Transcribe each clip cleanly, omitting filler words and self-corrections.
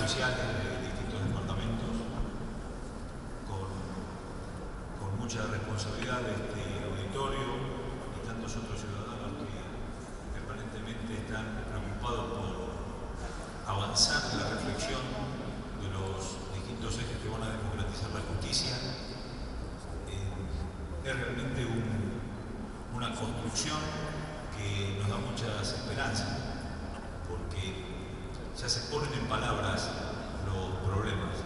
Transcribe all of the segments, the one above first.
policiales de distintos departamentos con mucha responsabilidad de este auditorio y tantos otros ciudadanos que aparentemente están preocupados por avanzar en la reflexión de los distintos ejes que van a democratizar la justicia. Es realmente una construcción que nos da muchas esperanzas, porque ya se ponen en palabras los problemas.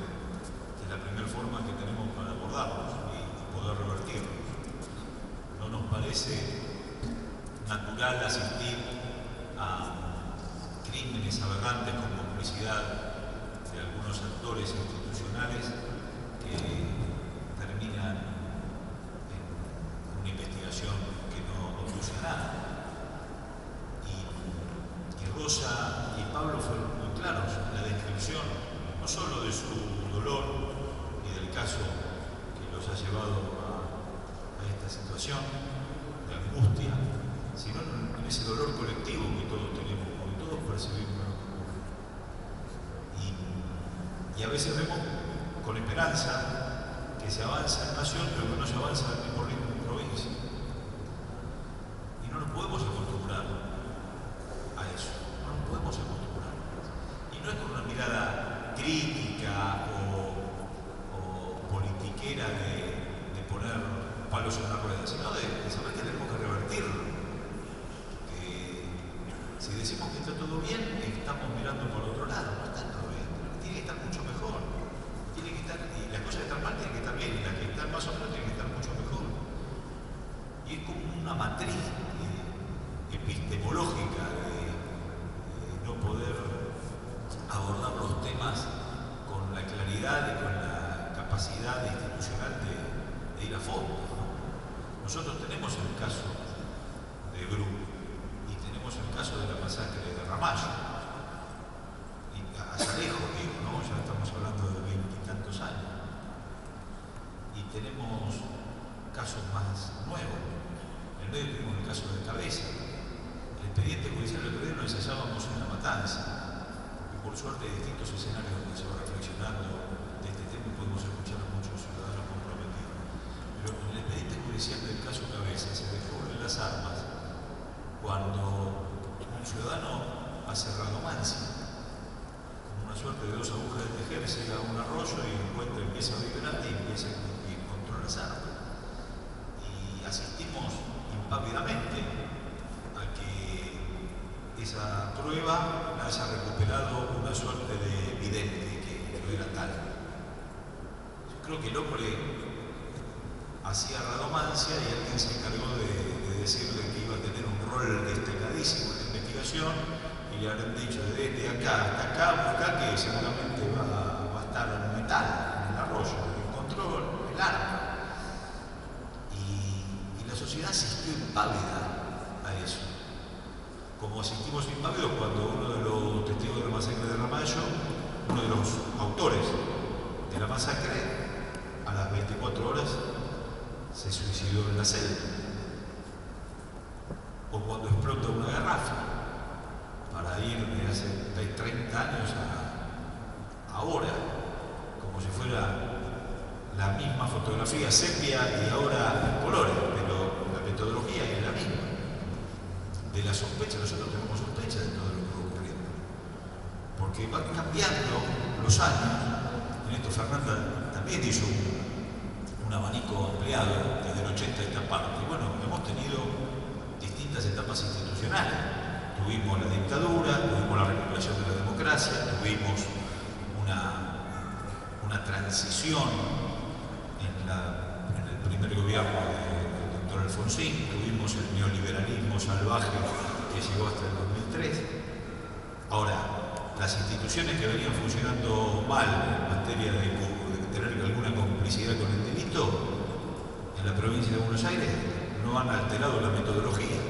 Es la primera forma que tenemos para abordarlos y poder revertirlos. No nos parece natural asistir a crímenes aberrantes con complicidad de algunos actores institucionales que terminan en una investigación que no conduce a nada. Y Rosa y Pablo fueron muy claros en la descripción, no solo de su dolor y del caso que los ha llevado a esta situación de angustia, sino en ese dolor colectivo que todos tenemos, que todos percibimos. Y a veces vemos con esperanza que se avanza en nación, pero que no se avanza al mismo ritmo en provincia. Y no nos podemos acostumbrar a eso, no nos podemos acostumbrar. Y no es con una mirada crítica o politiquera de poner palos en la rueda, sino de saber que tenemos que revertirlo. Que si decimos que está todo bien, estamos mirando por otro lado, no está todo bien, tiene que estar mucho mejor. Tiene que estar, y las cosas que están mal tienen que estar bien, y las que están más o menos tienen que estar mucho mejor. Y es como una matriz epistemológica de no poder abordar los temas con la claridad y con la capacidad institucional de ir a fondo. Nosotros tenemos el caso de Bru y tenemos el caso de la masacre de Ramallo. Y hacia lejos, digo, ¿no? Ya estamos hablando de 20 y tantos años. Y tenemos casos más nuevos. En el medio tenemos el caso de Cabeza. El expediente judicial del otro día lo ensayábamos en La Matanza, porque por suerte hay distintos escenarios donde se va reflexionando de este tema y podemos escuchar a muchos ciudadanos comprometidos. Pero en el expediente judicial del caso Cabeza se descubren las armas cuando un ciudadano hace radomancia, como una suerte de dos agujas de tejer, llega a un arroyo y encuentra, empieza a vibrar y empieza a encontrar las armas. Y asistimos impávidamente a que esa prueba la haya recuperado una suerte de vidente que no era tal. Yo creo que el hombre hacía radomancia y alguien se encargó de decirle que iba a tener un rol destacadísimo en la investigación y le habrán dicho desde acá hasta acá, busca que seguramente va a estar un metal en el arroyo. Encontró el arma. Y la sociedad asistió impávida a eso. Como asistimos impávidos cuando uno de los testigos de la masacre de Ramallo, uno de los autores de la masacre, a las 24 horas se suicidó en la celda. O cuando explota una garrafa, para ir de hace 30 años a ahora, como si fuera la misma fotografía sepia y ahora en colores, pero la metodología es la misma. De la sospecha, nosotros tenemos sospecha de todo lo que va ocurriendo, porque van cambiando los años. En esto Fernanda también hizo un abanico ampliado desde el 80 a esta parte. Bueno, hemos tenido distintas etapas institucionales. Tuvimos la dictadura, tuvimos la recuperación de la democracia, tuvimos una transición en el primer gobierno del doctor Alfonsín, tuvimos el neoliberalismo salvaje que llegó hasta el 2003. Ahora, las instituciones que venían funcionando mal en materia de tener alguna complicidad con el delito en la provincia de Buenos Aires no han alterado la metodología.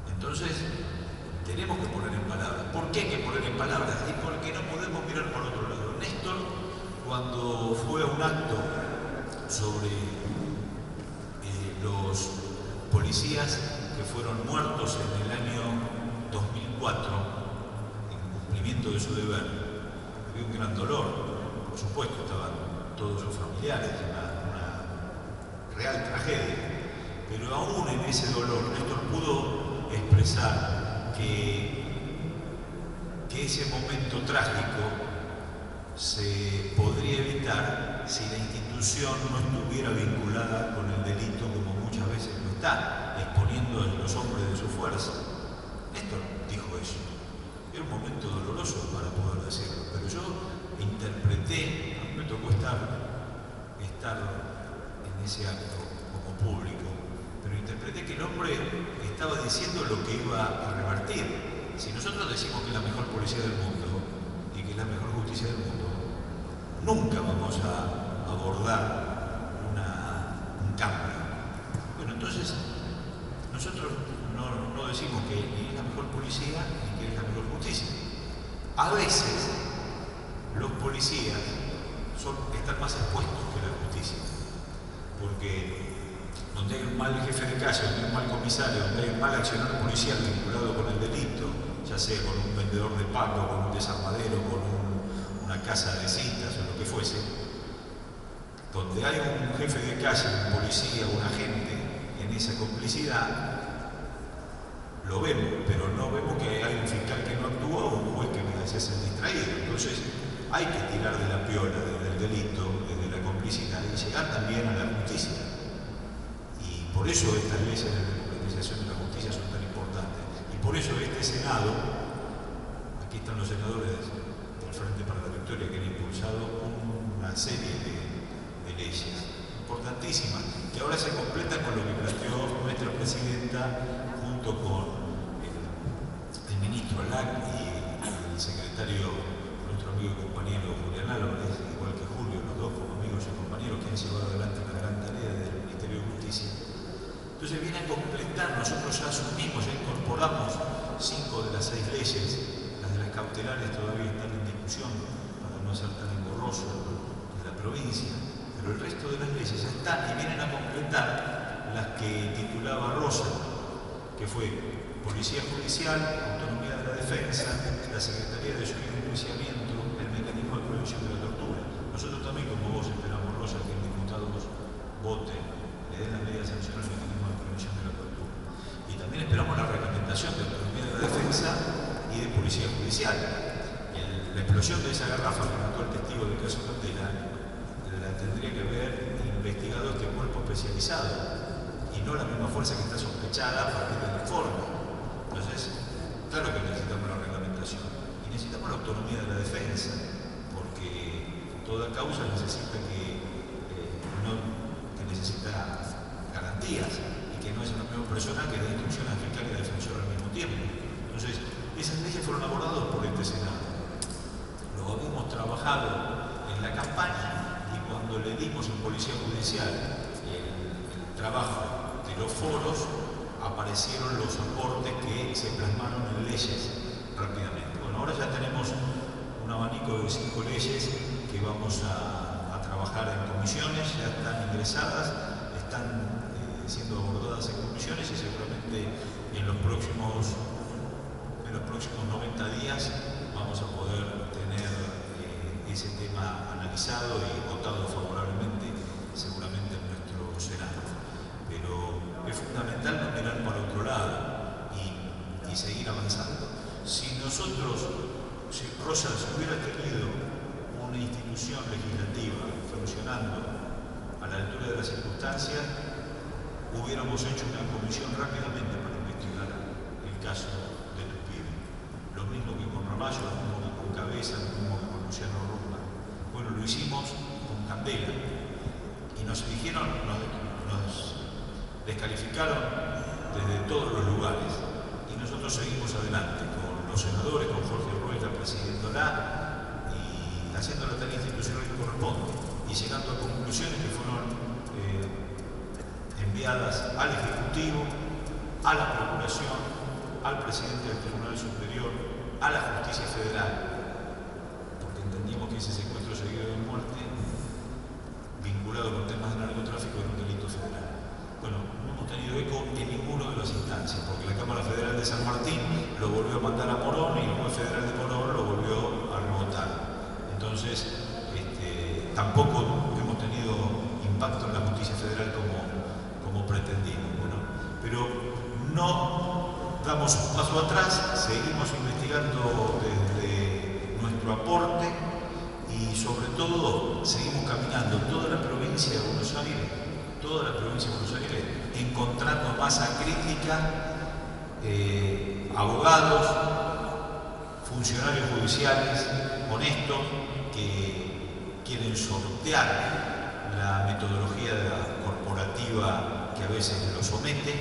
Entonces, tenemos que poner en palabras. ¿Por qué hay que poner en palabras? Y porque no podemos mirar por otro lado. Néstor, cuando fue a un acto sobre los policías que fueron muertos en el año 2004, en cumplimiento de su deber, había un gran dolor. Por supuesto, estaban todos sus familiares, una real tragedia. Pero aún en ese dolor, Néstor pudo expresar que ese momento trágico se podría evitar si la institución no estuviera vinculada con el delito como muchas veces lo está, exponiendo a los hombres de su fuerza. Néstor dijo eso. Era un momento doloroso para poder decirlo, pero yo interpreté, a mí me tocó estar en ese acto como público, pero interpreté que el hombre estaba diciendo lo que iba a revertir. Si nosotros decimos que es la mejor policía del mundo y que es la mejor justicia del mundo, nunca vamos a abordar un cambio. Bueno, entonces, nosotros no decimos que ni es la mejor policía ni que es la mejor justicia. A veces, los policías están más expuestos que la justicia, porque donde hay un mal jefe de calle, donde hay un mal comisario, donde hay un mal accionar policial vinculado con el delito, ya sea con un vendedor de paco, con un desarmadero, con una casa de citas o lo que fuese, donde hay un jefe de calle, un policía, un agente en esa complicidad, lo vemos, pero no vemos que hay un fiscal que no actúa o un juez que me hace ser distraído. Entonces hay que tirar de la piola del delito, de la complicidad y llegar también a la justicia. Y por eso estas leyes de democratización de la justicia son tan importantes. Y por eso este Senado, aquí están los senadores del Frente para la Victoria que han impulsado una serie de leyes importantísimas, que ahora se completan con lo que planteó nuestra presidenta junto con el ministro Alac y el secretario, nuestro amigo y compañero Julián Álvarez, igual que Julio, los dos como amigos y compañeros que han llevado adelante la gran tarea del Ministerio de Justicia. Entonces viene a completar, nosotros ya asumimos, ya incorporamos 5 de las 6 leyes, las de las cautelares todavía están en discusión para no ser tan engorroso de la provincia, pero el resto de las leyes ya están y vienen a completar las que titulaba Rosa, que fue Policía Judicial, Autonomía de la Defensa, la Secretaría de Enjuiciamiento, el Mecanismo de Prevención de la Tortura. Nosotros también, como vos, esperamos, Rosa, que el diputado vote, le den la medida de sanción al Mecanismo de Prevención de la Tortura. Y también esperamos la reglamentación de Autonomía de la Defensa y de Policía Judicial. La explosión de esa garrafa que mató al testigo del caso Candela la tendría que haber investigado este cuerpo especializado y no la misma fuerza que está sospechada a partir del informe. Entonces, claro que necesitamos la reglamentación y necesitamos la autonomía de la defensa, porque toda causa necesita que necesita garantías y que no es la misma persona que dé instrucciones al fiscal y al defensor al mismo tiempo. Entonces, esas leyes fueron abordadas por este Senado. Lo habíamos trabajado en la campaña y cuando le dimos en Policía Judicial el trabajo de los foros, aparecieron los aportes que se plasmaron en leyes rápidamente. Bueno, ahora ya tenemos un abanico de 5 leyes que vamos a trabajar en comisiones, ya están ingresadas, están siendo abordadas en comisiones y seguramente en los próximos 90 días vamos a poder tener ese tema analizado y votado favorablemente seguramente en nuestro Senado. Pero es fundamental no mirar para otro lado y seguir avanzando. Si Rosas hubiera tenido una institución legislativa funcionando a la altura de las circunstancias, hubiéramos hecho una comisión rápidamente para investigar el caso de Tupibe. Lo mismo que con Ramallo, lo mismo que con Cabeza, lo mismo que con Luciano Rumba. Bueno, lo hicimos con Candela y nos eligieron, nos descalificaron desde todos los lugares y nosotros seguimos adelante con los senadores, con Jorge Rueda presidiéndola y haciendo la tarea institucional que corresponde y llegando a conclusiones que fueron enviadas al Ejecutivo, a la Procuración, al Presidente del Tribunal Superior, a la Justicia Federal, porque entendimos que ese secuestro seguido de muerte vinculado con temas de narcotráfico era un delito federal. Bueno, no hemos tenido eco en ninguna de las instancias, porque la Cámara Federal de San Martín lo volvió a mandar a Morón y el juez federal de Morón lo volvió tampoco hemos tenido impacto en la justicia federal como pretendimos. Bueno, pero no damos un paso atrás, seguimos investigando desde nuestro aporte y sobre todo seguimos caminando toda la provincia de Buenos Aires, encontrando masa crítica, abogados, funcionarios judiciales honestos que quieren sortear la metodología corporativa que a veces los somete,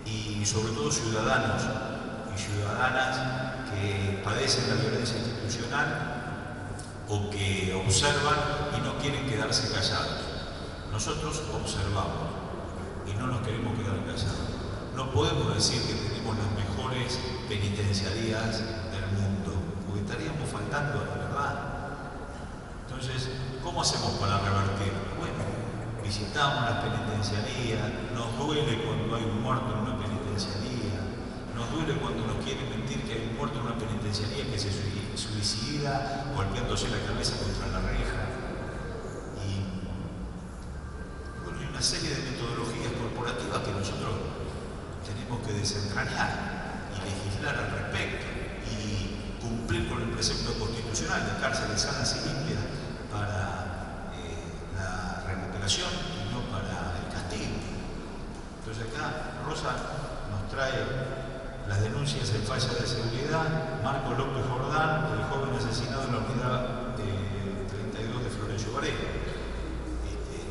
y sobre todo ciudadanos y ciudadanas que padecen la violencia institucional o que observan y no quieren quedarse callados. Nosotros observamos y no nos queremos quedar callados. No podemos decir que tenemos las mejores penitenciarías del mundo, porque estaríamos faltando a la verdad. Entonces, ¿cómo hacemos para revertir? Bueno, visitamos las penitenciarías, nos duele cuando hay un muerto en una penitenciaría, nos duele cuando nos quieren mentir que hay un muerto en una penitenciaría que se suicida golpeándose la cabeza contra la reja. Y bueno, hay una serie de metodologías corporativas que nosotros tenemos que desentrañar y legislar al respecto y cumplir con el precepto constitucional de cárceles sanas y limpias para la recuperación y no para el castigo. Entonces acá Rosa nos trae las denuncias en falla de seguridad, Marco López Jordán, el joven asesinado en la unidad 32 de Florencio Varela.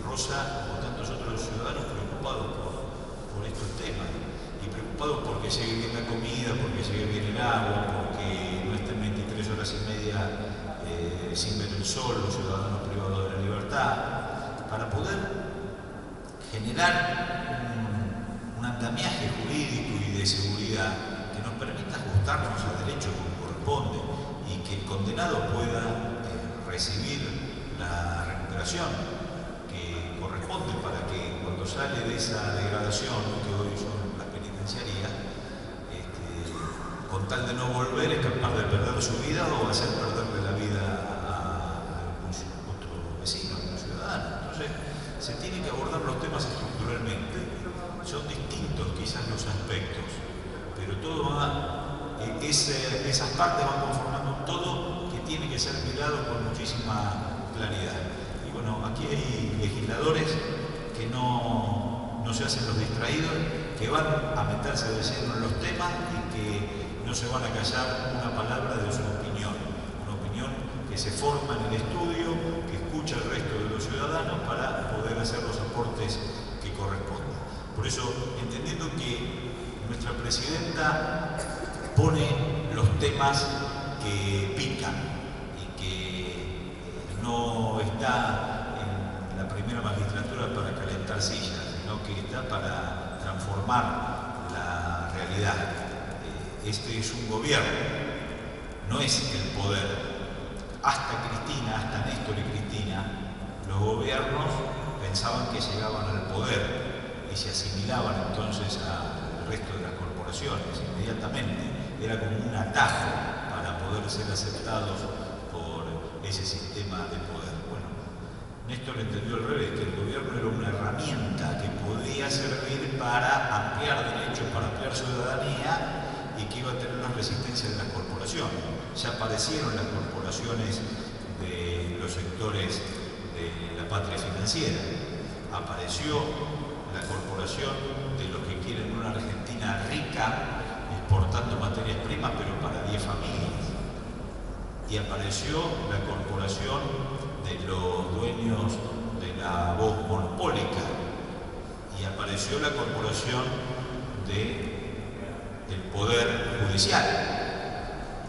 Rosa, como tantos otros ciudadanos, preocupados por estos temas y preocupados porque llegue bien la comida, porque llegue bien el agua, porque no estén 23 horas y media sin ver el sol, los ciudadanos privados de la libertad, para poder generar un andamiaje jurídico y de seguridad que nos permita ajustarnos al derecho como corresponde y que el condenado pueda recibir la recuperación que corresponde para que cuando sale de esa degradación que hoy son las penitenciarías, con tal de no volver, es capaz de perder su vida o hacer perderle la vida a otro vecino, a un ciudadano. Entonces, se tienen que abordar los temas estructuralmente. Son distintos quizás los aspectos, pero todo esas partes van conformando un todo que tiene que ser mirado con muchísima claridad. Y bueno, aquí hay legisladores que no se hacen los distraídos, que van a meterse de lleno en los temas y que no se van a callar una palabra de su opinión, una opinión que se forma en el estudio, que escucha al resto de los ciudadanos para poder hacer los aportes que correspondan. Por eso, entendiendo que nuestra presidenta pone los temas que pican y que no está en la primera magistratura para calentar sillas, sino que está para transformar la realidad. Este es un gobierno, no es el poder. Hasta Cristina, hasta Néstor y Cristina, los gobiernos pensaban que llegaban al poder y se asimilaban entonces al resto de las corporaciones inmediatamente. Era como un atajo para poder ser aceptados por ese sistema de poder. Bueno, Néstor entendió al revés, que el gobierno era una herramienta que podía servir para ampliar derechos, para ampliar ciudadanía, y que iba a tener la resistencia de las corporaciones. Ya aparecieron las corporaciones de los sectores de la patria financiera. Apareció la corporación de los que quieren una Argentina rica, exportando materias primas, pero para 10 familias. Y apareció la corporación de los dueños de la voz monopólica. Y apareció la corporación del Poder Judicial,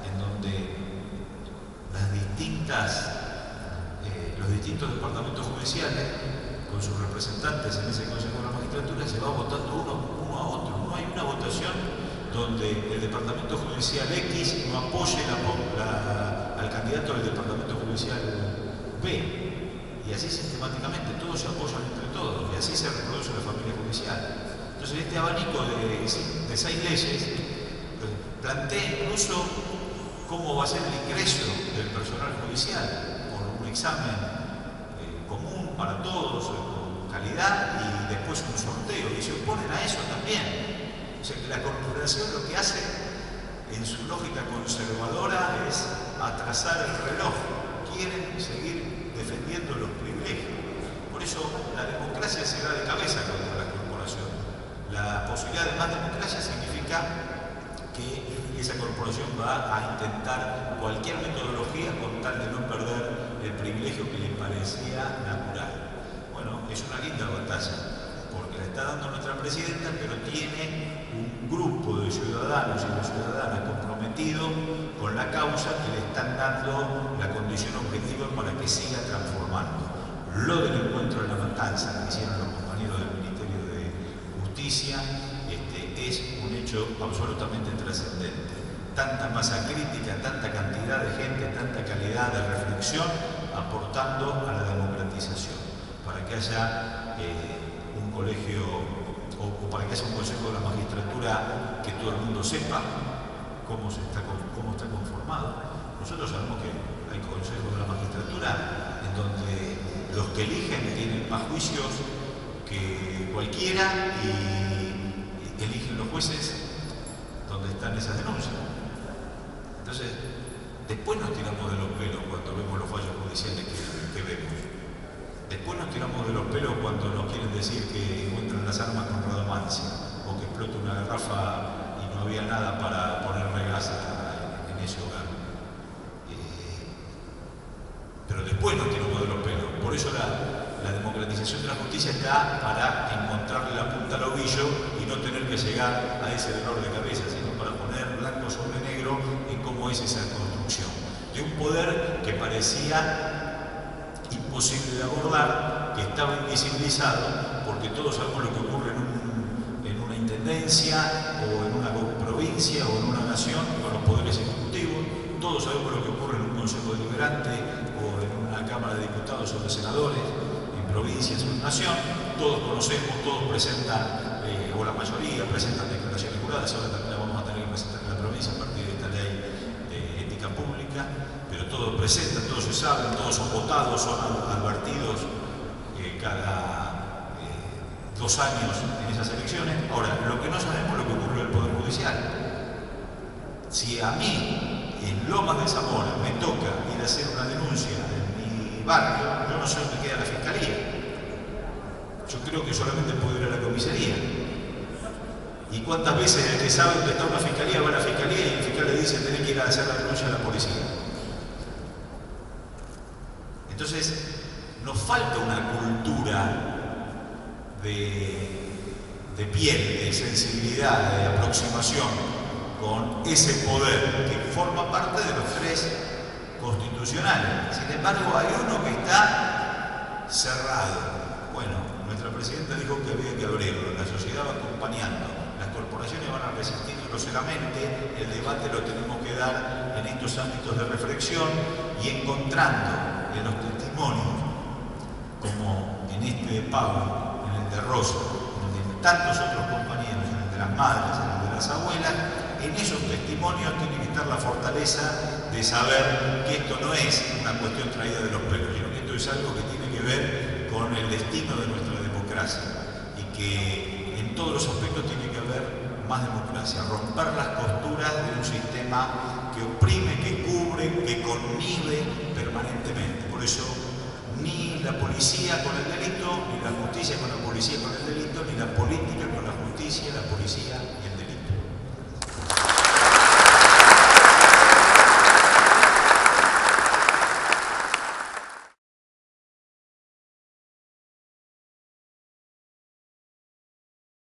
en donde los distintos departamentos judiciales, con sus representantes en ese Consejo de la Magistratura, se va votando uno a otro. No hay una votación donde el Departamento Judicial X no apoye al candidato del Departamento Judicial B. Y así sistemáticamente, todos se apoyan entre todos, y así se reproduce la familia judicial. Entonces, este abanico de 6 leyes plantea incluso cómo va a ser el ingreso del personal judicial por un examen para todos, con calidad, y después un sorteo, y se oponen a eso también. O sea que la corporación lo que hace en su lógica conservadora es atrasar el reloj. Quieren seguir defendiendo los privilegios. Por eso la democracia se da de cabeza contra la corporación. La posibilidad de más democracia significa que esa corporación va a intentar cualquier metodología con tal de no perder el privilegio que le parecía natural. Bueno, es una linda batalla, porque la está dando nuestra presidenta, pero tiene un grupo de ciudadanos y de ciudadanas comprometidos con la causa que le están dando la condición objetiva para que siga transformando. Lo del encuentro en La Matanza que hicieron los compañeros del Ministerio de Justicia es un hecho absolutamente trascendente. Tanta masa crítica, tanta cantidad de gente, tanta calidad de reflexión aportando a la democratización, para que haya un colegio o para que haya un consejo de la magistratura que todo el mundo sepa cómo está conformado. Nosotros sabemos que hay consejos de la magistratura en donde los que eligen tienen más juicios que cualquiera y eligen los jueces donde están esas denuncias. Entonces, después nos tiramos de los pelos cuando vemos los fallos judiciales que vemos. Después nos tiramos de los pelos cuando nos quieren decir que encuentran las armas con radomancia o que explota una garrafa y no había nada para ponerle gas en ese hogar. Pero después nos tiramos de los pelos. Por eso la democratización de la justicia está para encontrarle la punta al ovillo y no tener que llegar a ese dolor de cabeza, sino para poner blanco sobre negro en cómo es esa construcción de un poder que parecía imposible de abordar, que estaba invisibilizado, porque todos sabemos lo que ocurre en una intendencia o en una provincia o en una nación con los poderes ejecutivos, todos sabemos lo que ocurre en un consejo deliberante o en una cámara de diputados o de senadores, en provincias o en nación, todos conocemos, todos presentan, o la mayoría presentan declaraciones juradas, ahora también la vamos a tener que presentar en la provincia a partir de esta ley de ética pública, pero todos presentan, todos se saben, todos son votados, son advertidos cada 2 años en esas elecciones. Ahora, lo que no sabemos es lo que ocurre en el Poder Judicial. Si a mí, en Lomas de Zamora, me toca ir a hacer una denuncia en mi barrio, yo no sé dónde queda la fiscalía. Yo creo que solamente puedo ir a la comisaría. ¿Y cuántas veces el que sabe dónde está una fiscalía va a la fiscalía y el fiscal le dice tenés que ir a hacer la denuncia a la policía? Entonces, nos falta una cultura de piel, de sensibilidad, de aproximación con ese poder que forma parte de los 3 constitucionales. Sin embargo, hay uno que está cerrado. Bueno, nuestra presidenta dijo que había que abrirlo, la sociedad va acompañando, las corporaciones van a resistir groseramente, el debate lo tenemos que dar en estos ámbitos de reflexión y encontrando en los testimonios, como en este de Pablo, en el de Rosa, en el de tantos otros compañeros, en el de las madres, en el de las abuelas, en esos testimonios tiene que estar la fortaleza de saber que esto no es una cuestión traída de los pelos, sino que esto es algo que tiene que ver con el destino de nuestra democracia y que en todos los aspectos tiene que haber más democracia, romper las costuras de un sistema que oprime, que cubre, que connive permanentemente. Por eso ni la policía con el delito, ni la justicia con la policía con el delito, ni la política con la justicia, la policía y